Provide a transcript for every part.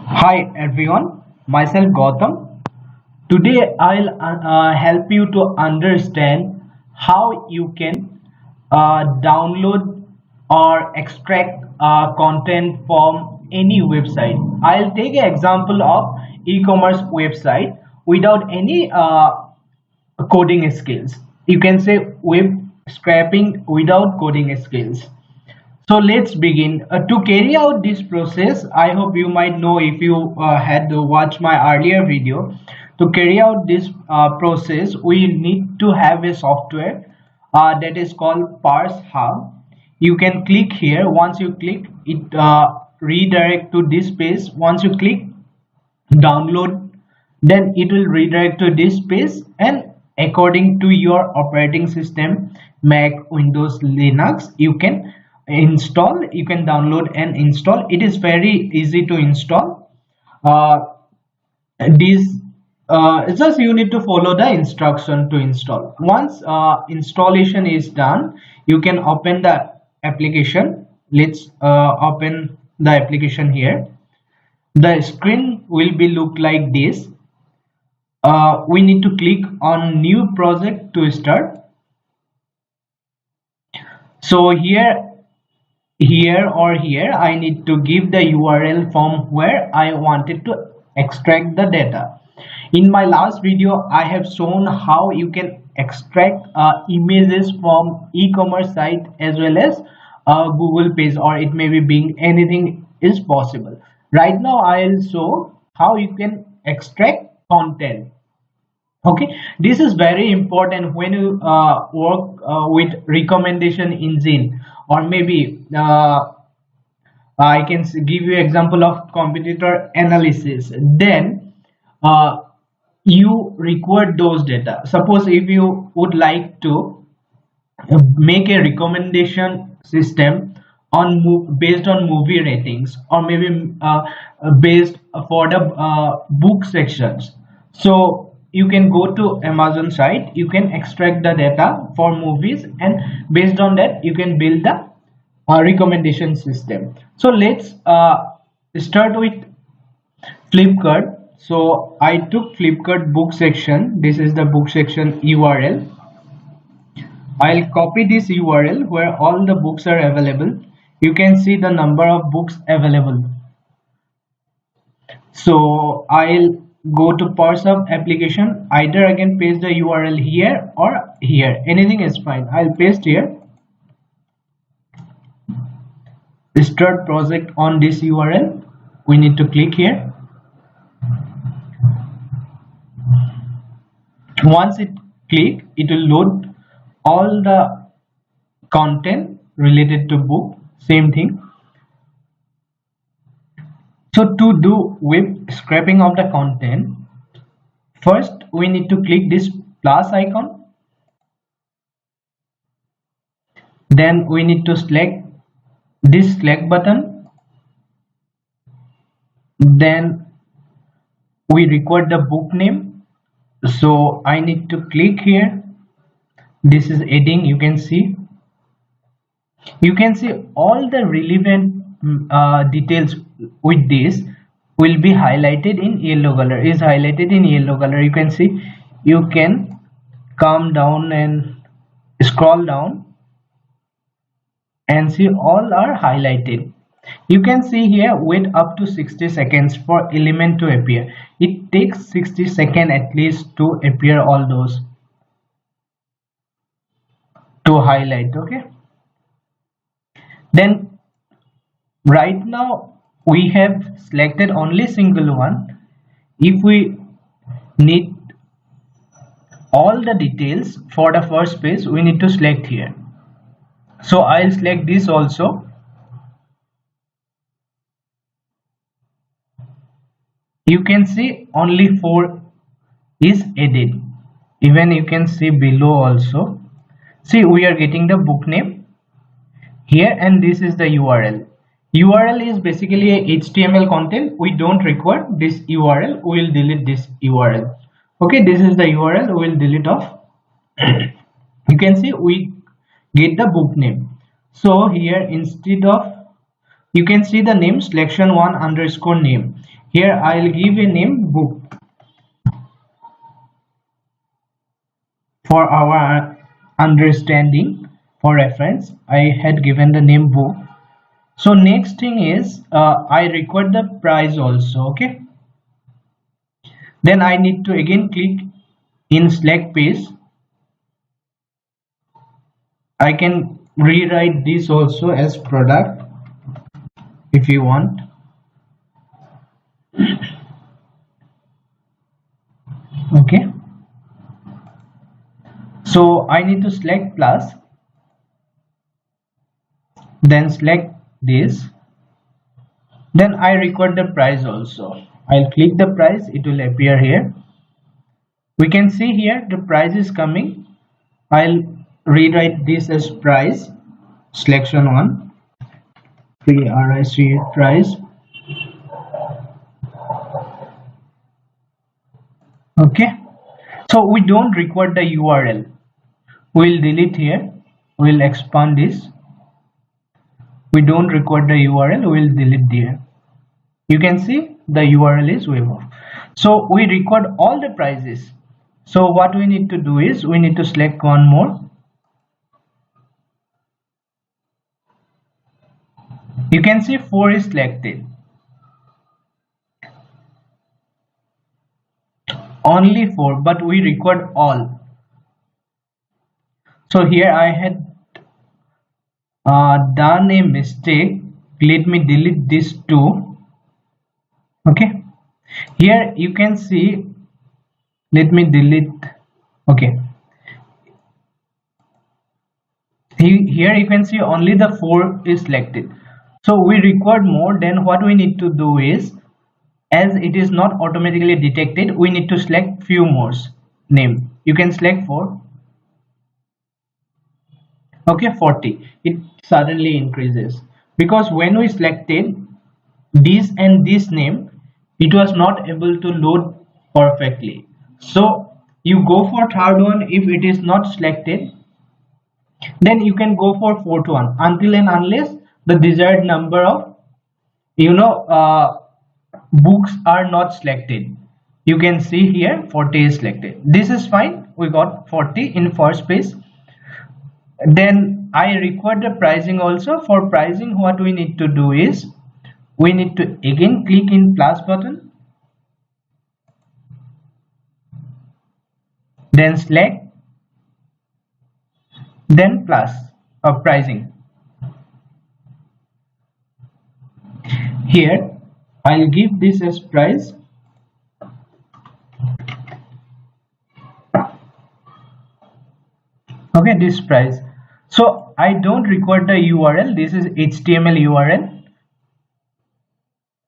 Hi everyone, myself Gautam. Today I'll help you to understand how you can download or extract content from any website. I'll take an example of e-commerce website without any coding skills. You can say web scraping without coding skills. So let's begin. To carry out this process, I hope you might know if you had watched my earlier video. To carry out this process, we need to have a software that is called Parse Hub. You can click here. Once you click, it redirect to this page. Once you click download, then it will redirect to this page, and according to your operating system, Mac, Windows, Linux, you can download and install. It is very easy to install. Uh, this uh, it's just you need to follow the instruction to install. Once installation is done, you can open the application. Let's open the application here. The screen will be look like this. We need to click on new project to start. So here I need to give the URL from where I wanted to extract the data. In my last video I have shown how you can extract images from e-commerce site as well as Google page, or it may be Bing. Anything is possible. Right now I'll show how you can extract content. Okay, this is very important when you work with recommendation engine, or maybe I can give you example of competitor analysis. Then uh, you record those data. Suppose if you would like to make a recommendation system on based on movie ratings, or maybe based for the book sections. So you can go to Amazon site, you can extract the data for movies, and based on that you can build the recommendation system. So let's start with Flipkart. So I took Flipkart book section. This is the book section URL. I'll copy this URL where all the books are available. You can see the number of books available. So I'll go to parse of application. Either I can paste the URL here or here. Anything is fine. I'll paste here. Start project on this URL. We need to click here. Once it click, it will load all the content related to book. Same thing. So to do web scraping of the content, first we need to click this plus icon. Then we need to select this select button. Then we record the book name. So I need to click here. This is heading. You can see all the relevant details with this will be highlighted in yellow color. Is highlighted in yellow color. You can see. You can come down and scroll down and see all are highlighted. You can see here, wait up to 60 seconds for element to appear. It takes 60 seconds at least to appear all those to highlight. Okay, then right now we have selected only single one. If we need all the details for the first page, we need to select here. So I'll select this also. You can see only 4 is added. Even you can see below also. See, we are getting the book name here, and this is the URL. URL is basically a HTML content. We don't require this URL. We will delete this URL. Okay, this is the URL. We will delete off. You can see we get the book name. So here, instead of You can see the name selection1 underscore name. Here I'll give a name book. For our understanding, for reference, I had given the name book. So next thing is I record the price also. Okay, then I need to again click in select page. I can rewrite this also as product if you want. Okay, so I need to select plus, then select this, then I record the price also. I'll click the price, it will appear here. We can see here the price is coming. I'll rewrite this as price selection1 price. Okay, so we don't record the URL. We'll delete here, we'll expand this. We don't record the URL, we'll delete there. You can see the URL is wave off. So we record all the prices. So what we need to do is we need to select one more. You can see 4 is selected. Only 4, but we record all. So here I had done a mistake. Let me delete this too. Okay, here you can see, let me delete. Okay, here you can see only the 4 is selected. So we record more. Then what we need to do is, as it is not automatically detected, we need to select few more name. You can select 4. Okay, 40. It suddenly increases because when we selected this and this name, it was not able to load perfectly. So you go for third one. If it is not selected, then you can go for fourth one until and unless the desired number of books are not selected. You can see here 40 is selected. This is fine. We got 40 in first page. Then I record the pricing also. For pricing, what we need to do is we need to again click in plus button, then select, then plus of pricing. Here I'll give this as price. Okay, this price. So I don't record the URL. This is HTML URL.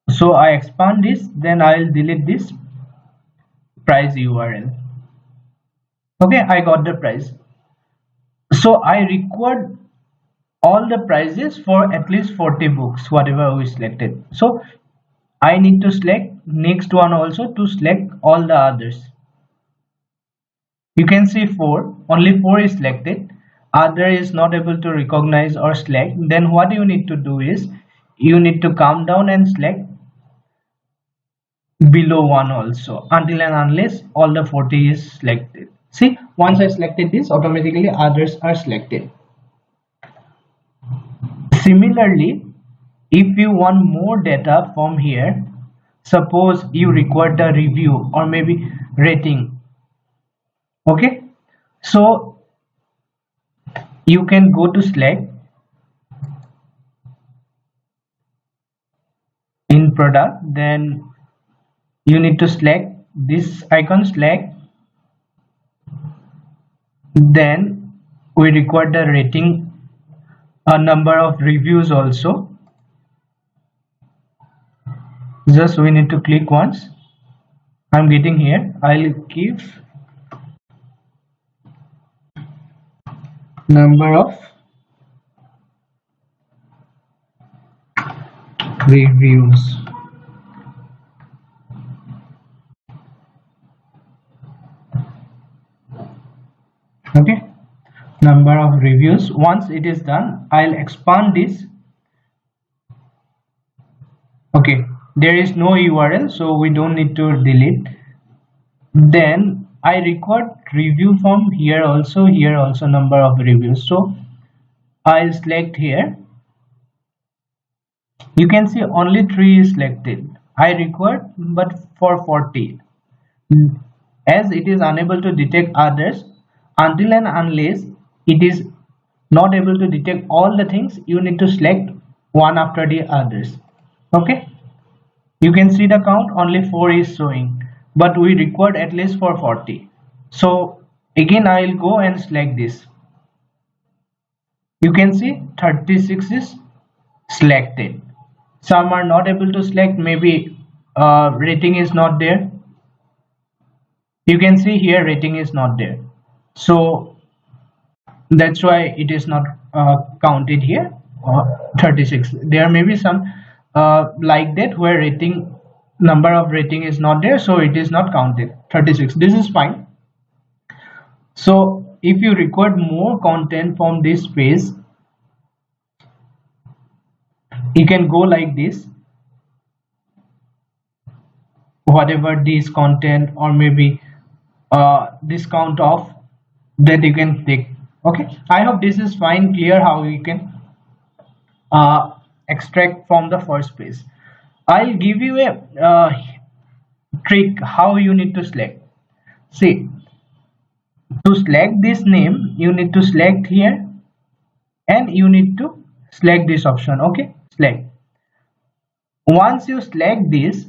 So I expand this, then I'll delete this price URL. Okay, I got the price. So I record all the prices for at least 40 books, whatever we selected. So I need to select next one also to select all the others. You can see 4, only 4 is selected. Other is not able to recognize or select. Then what you need to do is you need to come down and select below 1 also until and unless all the 40 is selected. See, once I selected this, automatically others are selected. Similarly, if you want more data from here, suppose you record the review or maybe rating. Okay, so you can go to select in product, then you need to select this icon, select, then we record the rating, a number of reviews also. Just we need to click once. I'm getting here. I'll give number of reviews. Okay, number of reviews. Once it is done, I'll expand this. Okay, there is no URL, so we don't need to delete. Then I record review form here also number of reviews, so I'll select here. You can see only 3 is selected. I record but for 40, as it is unable to detect others. Until and unless it is not able to detect all the things, you need to select one after the others. Okay, you can see the count only 4 is showing, but we required at least for 40. So again I will go and select this. You can see 36 is selected. Some are not able to select, maybe rating is not there. You can see here rating is not there, so that's why it is not counted here. 36, there may be some like that where rating number of rating is not there, so it is not counted. 36, this is fine. So if you record more content from this page, you can go like this, whatever this content, or maybe this count off, that you can take. Okay, I hope this is fine, clear how you can extract from the first page. I'll give you a trick how you need to select. See, to select this name, you need to select here and you need to select this option. Okay, select. Once you select this,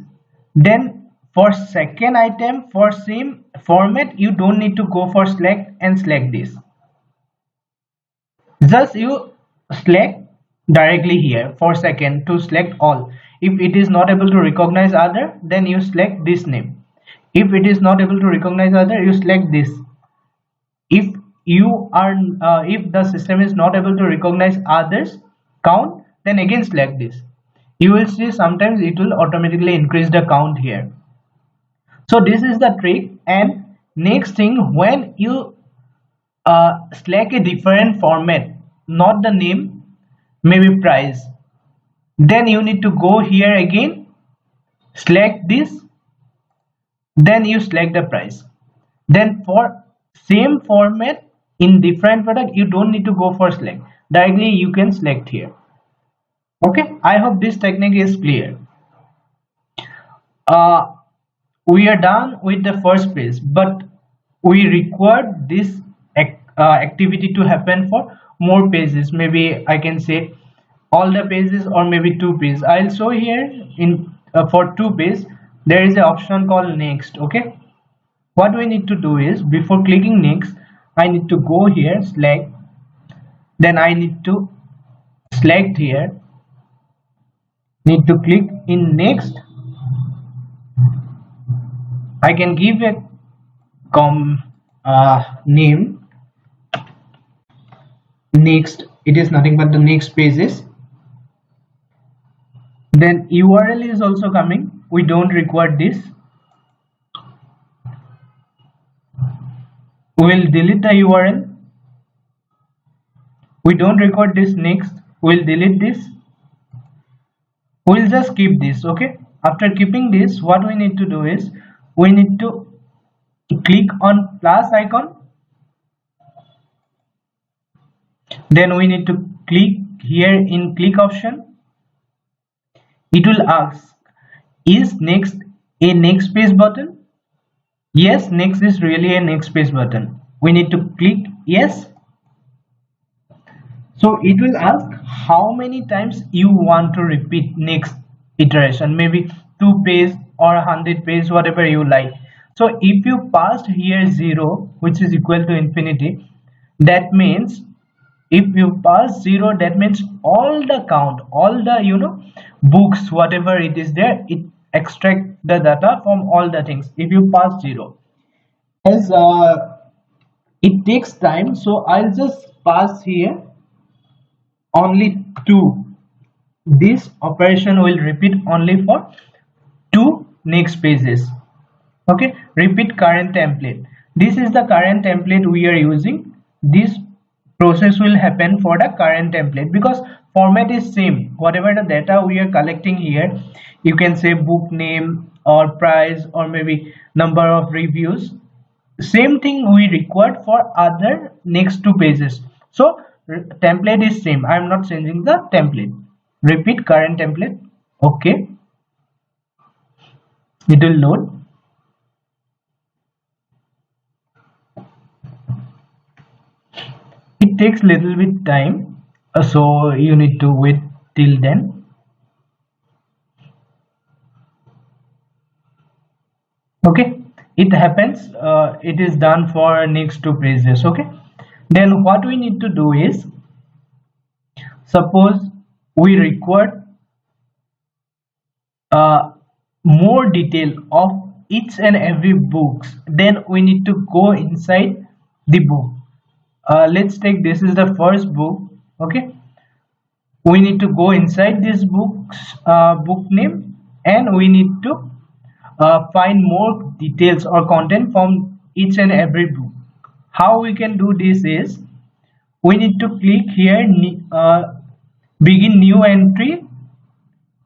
then for second item for same format, you don't need to go for select and select this. Just you select directly here for second to select all. If it is not able to recognize other, then you select this name. If it is not able to recognize other, you select this. If you are if the system is not able to recognize others count, then again select this. You will see sometimes it will automatically increase the count here. So this is the trick. And next thing, when you select a different format, not the name, maybe price, then you need to go here again, select this, then you select the price. Then for same format in different product, you don't need to go for select, directly you can select here. Okay, I hope this technique is clear. We are done with the first page, but we require this activity to happen for more pages. Maybe I can say all the pages, or maybe 2 pages. I'll show here in for 2 pages there is an option called next. Okay, what we need to do is, before clicking next, I need to go here, select, then I need to select here, need to click in next. I can give a name next. It is nothing but the next pages. Then URL is also coming, we don't require this. We'll delete the URL, we don't record this. Next, we'll delete this, we'll just keep this. Okay, after keeping this, what we need to do is, we need to click on plus icon, then we need to click here in click option. It will ask, is next a next page button? Yes, next is really a next page button. We need to click yes. So it will ask how many times you want to repeat next iteration, maybe 2 page or 100 page, whatever you like. So if you passed here 0, which is equal to infinity, that means if you pass 0, that means all the count, all the books, whatever it is there, it extract the data from all the things. If you pass 0, as it takes time, so I'll just pass here only 2. This operation will repeat only for 2 next pages. Okay, repeat current template. This is the current template we are using. This process will happen for the current template, because format is same. Whatever the data we are collecting here, you can say book name or price or maybe number of reviews, same thing we required for other next two pages. So template is same. I am not changing the template. Repeat current template. Okay, it will load. It takes little bit time, so you need to wait till then. Okay, it happens. It is done for next two pages. Okay, then what we need to do is, suppose we require more detail of each and every books, then we need to go inside the book. Let's take, this is the first book. Okay, we need to go inside this book's book name, and we need to find more details or content from each and every book. How we can do this is, we need to click here, begin new entry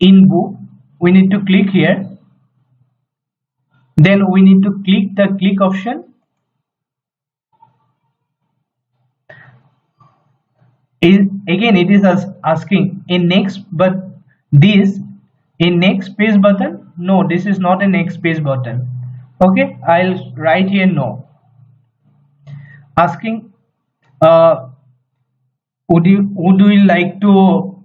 in book. We need to click here, then we need to click the click option. Again it is asking in next, but this in next page button, no, this is not a next page button. Okay, I'll write here no. Asking would you like to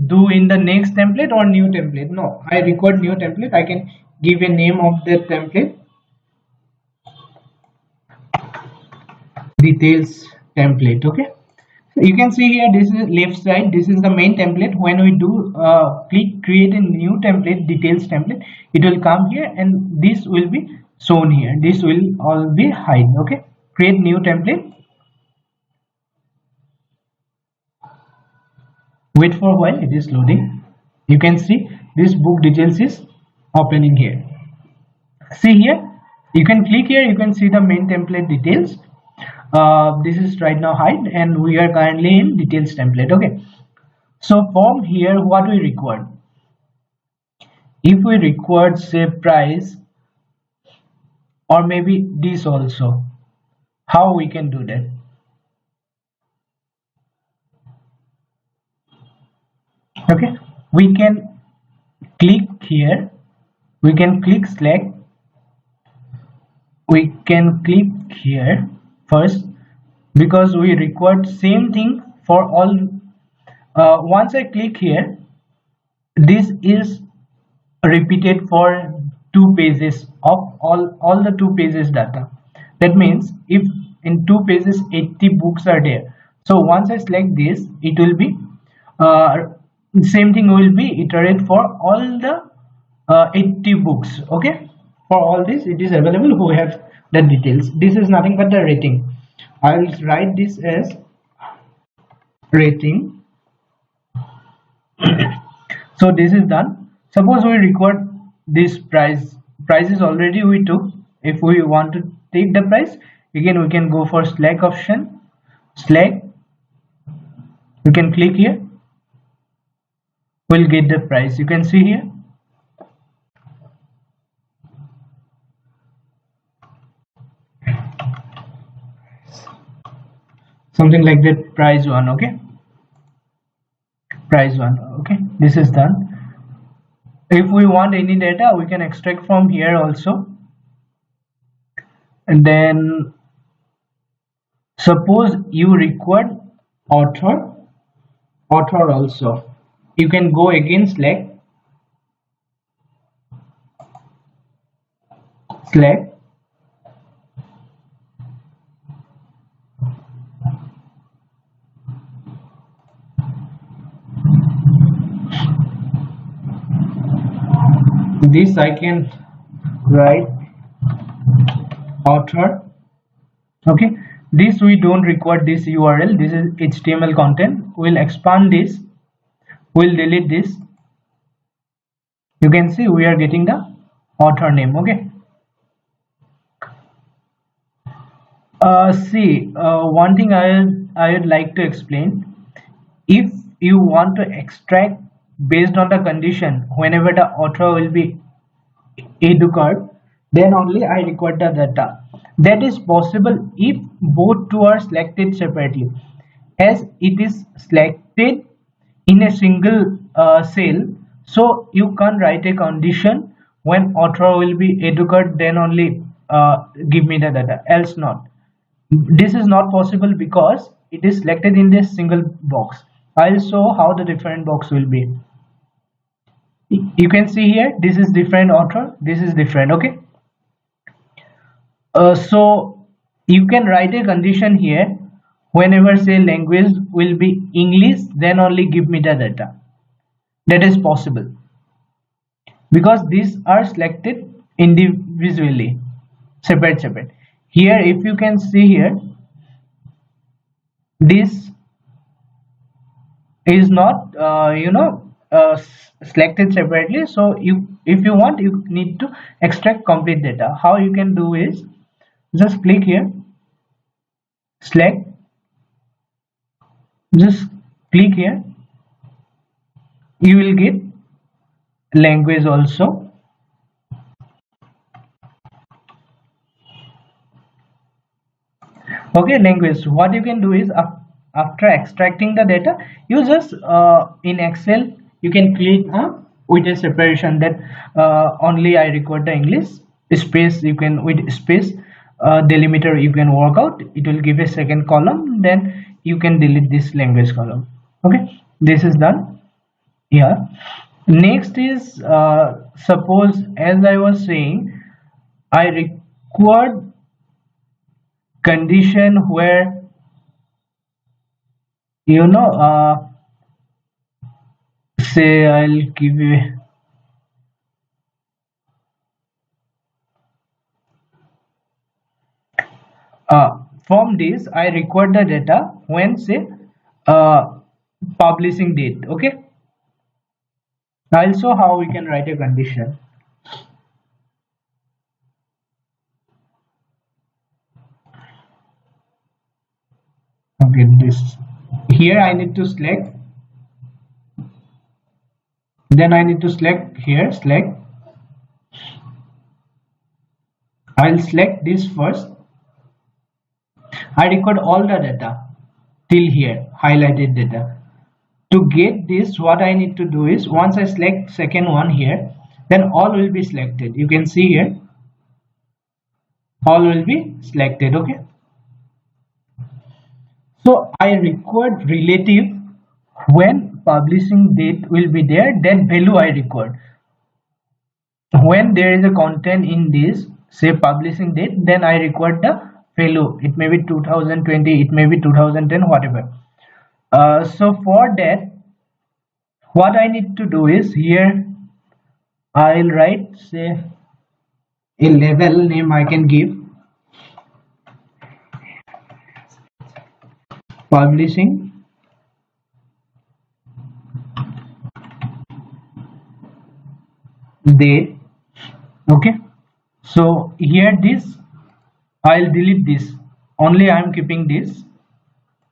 do in the next template or new template? No, I record new template. I can give a name of the template, details template. Okay, you can see here, this is left side, this is the main template. When we do click create a new template, details template, it will come here and this will be shown here. This will all be hide. Okay, create new template. Wait for a while, it is loading. You can see this book details is opening here. See here, you can click here, you can see the main template details. This is right now hide and we are currently in details template. Okay, so from here what we require, if we require say price or maybe this also, how we can do that? Okay, we can click here, we can click select, we can click here first, because we require same thing for all. Once I click here, this is repeated for two pages of all the two pages data. That means if in two pages 80 books are there, so once I select this, it will be same thing will be iterated for all the 80 books. Okay, for all this it is available who have the details. This is nothing but the rating. I will write this as rating. So this is done. Suppose we record this prices already we took. If we want to take the price, again we can go for select option, select, we can click here, we'll get the price. You can see here, something like that, price one. Okay, price one. Okay, this is done. If we want any data, we can extract from here also. And then suppose you require author also, you can go again select, this I can write author. Okay, this we don't require this URL, this is HTML content. We'll expand this, we'll delete this. You can see we are getting the author name. Okay, See, one thing I would like to explain. If you want to extract based on the condition, whenever the author will be educate, then only I record the data. That is possible if both two are selected separately. As it is selected in a single cell, so you can write a condition when author will be educate, then only give me the data, else not. This is not possible because it is selected in this single box. I'll show how the different box will be. You can see here, this is different author, this is different. Okay, so you can write a condition here, whenever say language will be English, then only give me the data. That is possible because these are selected individually, separate. Here if you can see here, this is not selected separately. So if you want, you need to extract complete data. How you can do is just click here, select, just click here, you will get language also. Okay, language. What you can do is after extracting the data, you just in Excel you can click with a separation that only I record the English space. You can with space delimiter you can work out, it will give a second column, then you can delete this language column. Okay, this is done. Yeah, next is suppose, as I was saying, I record condition where say I'll give you from this I record the data when say publishing date. Okay, I'll show how we can write a condition. Okay, this here I need to select, then I need to select here, select, I'll select this first. I record all the data till here, highlighted data. To get this, what I need to do is, once I select second one here, then all will be selected. You can see here, all will be selected. Okay, so I record relative when publishing date will be there, that value I record. When there is a content in this, say publishing date, then I record the value. It may be 2020, it may be 2010, whatever. So for that, what I need to do is, here I'll write say a level name I can give, publishing date. Okay, so here this I'll delete this, only I'm keeping this,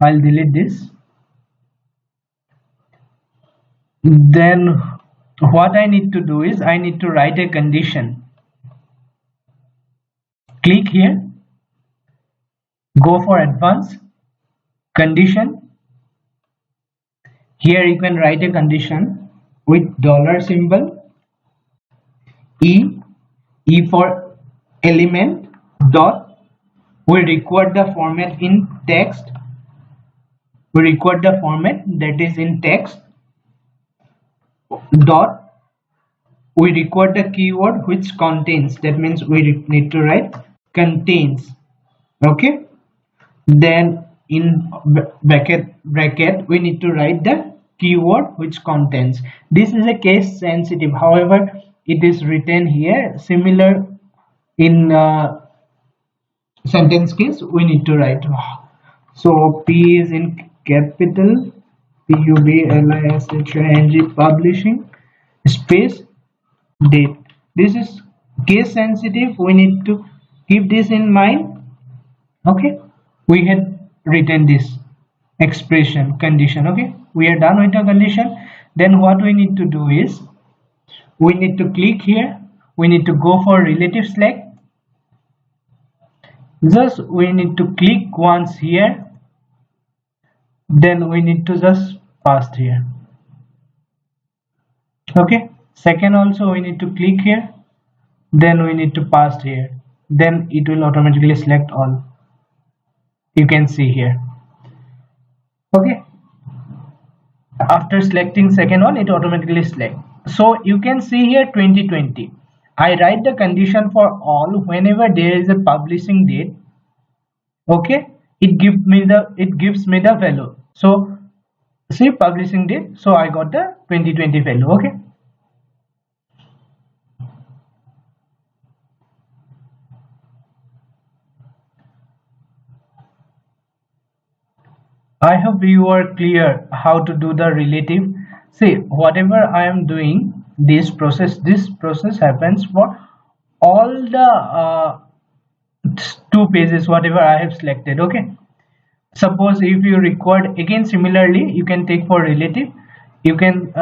I'll delete this. Then what I need to do is, I need to write a condition. Click here, go for advanced condition. Here you can write a condition with dollar symbol, E for element, dot, we record the format in text, we record the format that is in text, dot, we record the keyword which contains, that means we need to write contains. Okay, then in bracket we need to write the keyword which contains. This is a case sensitive, however it is written here similar in sentence case we need to write. So P is in capital, PUBLISHING, publishing space date. This is case sensitive, we need to keep this in mind. Okay, we had written this expression condition. Okay, we are done with the condition. Then what we need to do is we need to click here, we need to go for relative select. Just we need to click once here, then we need to just pass here. Okay, second also we need to click here, then we need to pass here, then it will automatically select all. You can see here. Okay, after selecting second one, it automatically select. So you can see here 2020. I write the condition for all whenever there is a publishing date. Okay, it gives me the value. So see publishing date, so I got the 2020 value. Okay, I hope you are clear how to do the relative. See, whatever I am doing, this process happens for all the two pages whatever I have selected. Okay, suppose if you record again similarly, you can take for relative. You can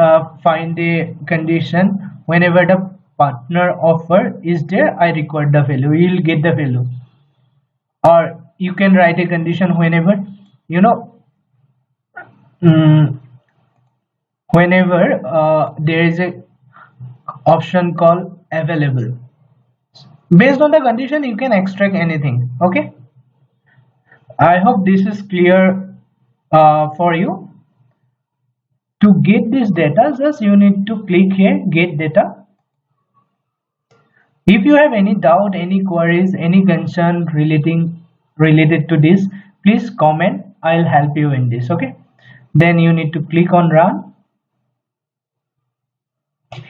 find a condition whenever the partner offer is there, I record the value, you will get the value. Or you can write a condition whenever, you know, whenever there is a option called available. Based on the condition, you can extract anything. Okay, I hope this is clear for you. To get this data, just you need to click here, get data. If you have any doubt, any queries, any concern related to this, please comment. I'll help you in this. Okay, then you need to click on run.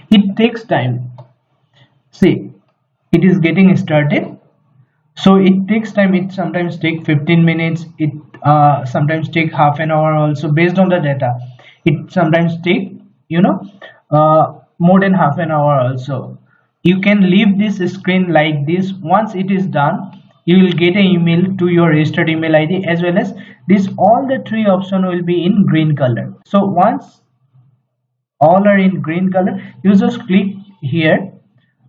It takes time. See, it is getting started, so it takes time. It sometimes take 15 minutes, it sometimes take half an hour also, based on the data. It sometimes take, you know, more than half an hour also. You can leave this screen like this. Once it is done, you will get an email to your registered email ID, as well as this all the three option will be in green color. So once all are in green color, you just click here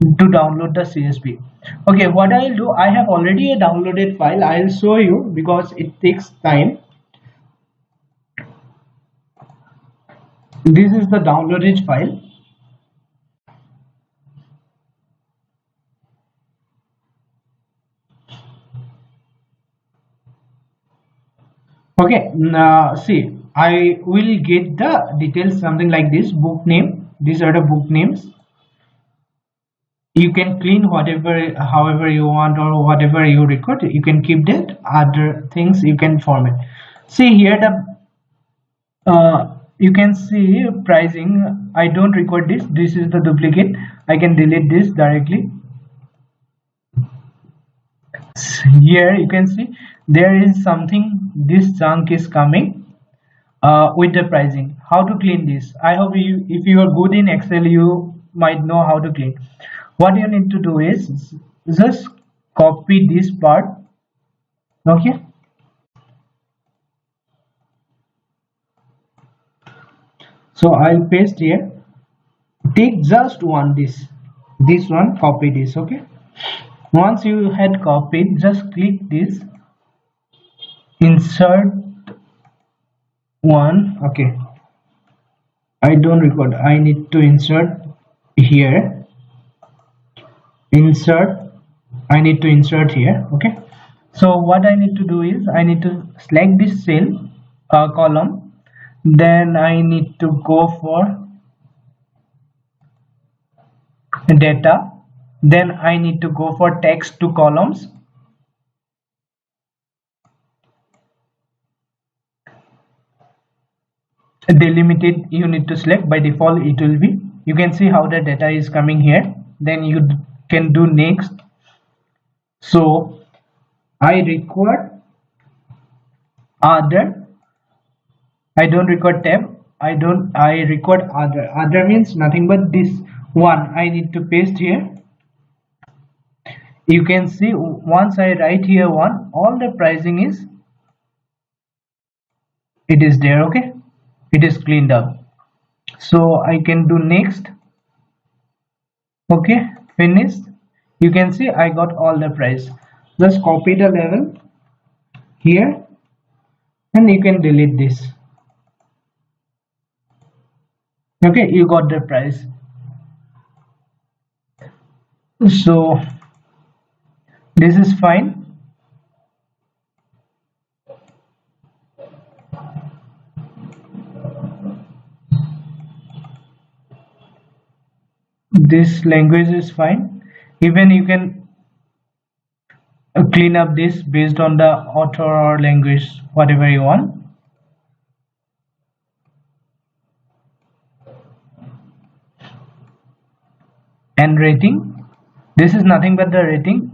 to download the CSV. Okay, what I'll do, I have already a downloaded file. I'll show you because it takes time. This is the downloaded file. Okay, now see, I will get the details something like this. Book name, these are the book names. You can clean whatever however you want, or whatever you record you can keep that. Other things you can format. See here the you can see pricing. I don't record this, this is the duplicate. I can delete this directly. Here you can see there is something, this chunk is coming with the pricing. How to clean this? I hope you, if you are good in Excel, you might know how to clean. What you need to do is just copy this part. Okay, so I'll paste here. Take just one, this one, copy this. Okay, once you had copied, just click this, insert one. Okay, I don't record, I need to insert here, insert, I need to insert here. Okay, so what I need to do is I need to select this cell column, then I need to go for data, then I need to go for text to columns. Delimited you need to select, by default it will be. You can see how the data is coming here, then you can do next. So I record other, I don't record tab, I record other means nothing but this one. I need to paste here. You can see once I write here one, all the pricing is it is there. Okay, it is cleaned up. So I can do next. Okay, finished. You can see I got all the price. Just copy the level here and you can delete this. Okay, you got the price. So this is fine. This language is fine. Even you can clean up this based on the author or language, whatever you want. And rating, this is nothing but the rating.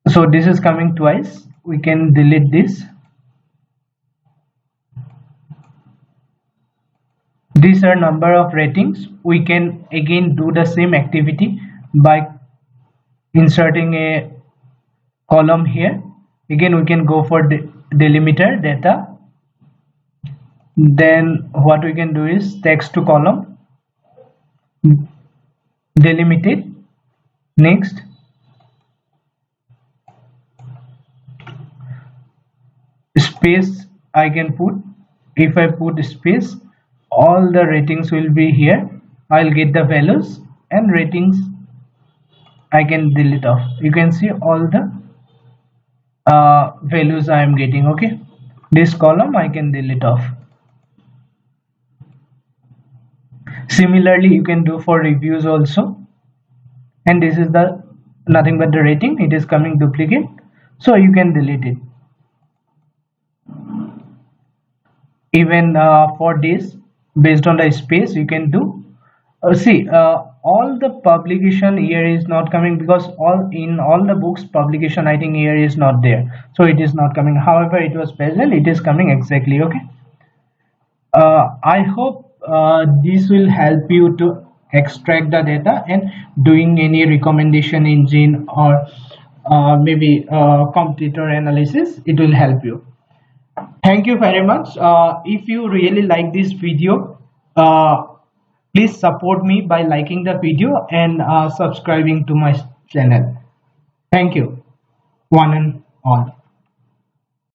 So this is coming twice. We can delete this. These are number of ratings. We can again do the same activity by inserting a column here. Again we can go for the delimiter data. Then what we can do is text to column, delimited. Next, space I can put. If I put space, all the ratings will be here. I'll get the values and ratings I can delete off. You can see all the values I am getting. Okay, this column I can delete off. Similarly you can do for reviews also, and this is the nothing but the rating. It is coming duplicate, so you can delete it. Even for this, based on the space you can do. See, all the publication year is not coming because all the books publication I think year is not there, so it is not coming. However, it was present, it is coming exactly. Okay, I hope this will help you to extract the data and doing any recommendation engine or maybe competitor analysis. It will help you. Thank you very much. If you really like this video, please support me by liking the video and subscribing to my channel. Thank you, one and all.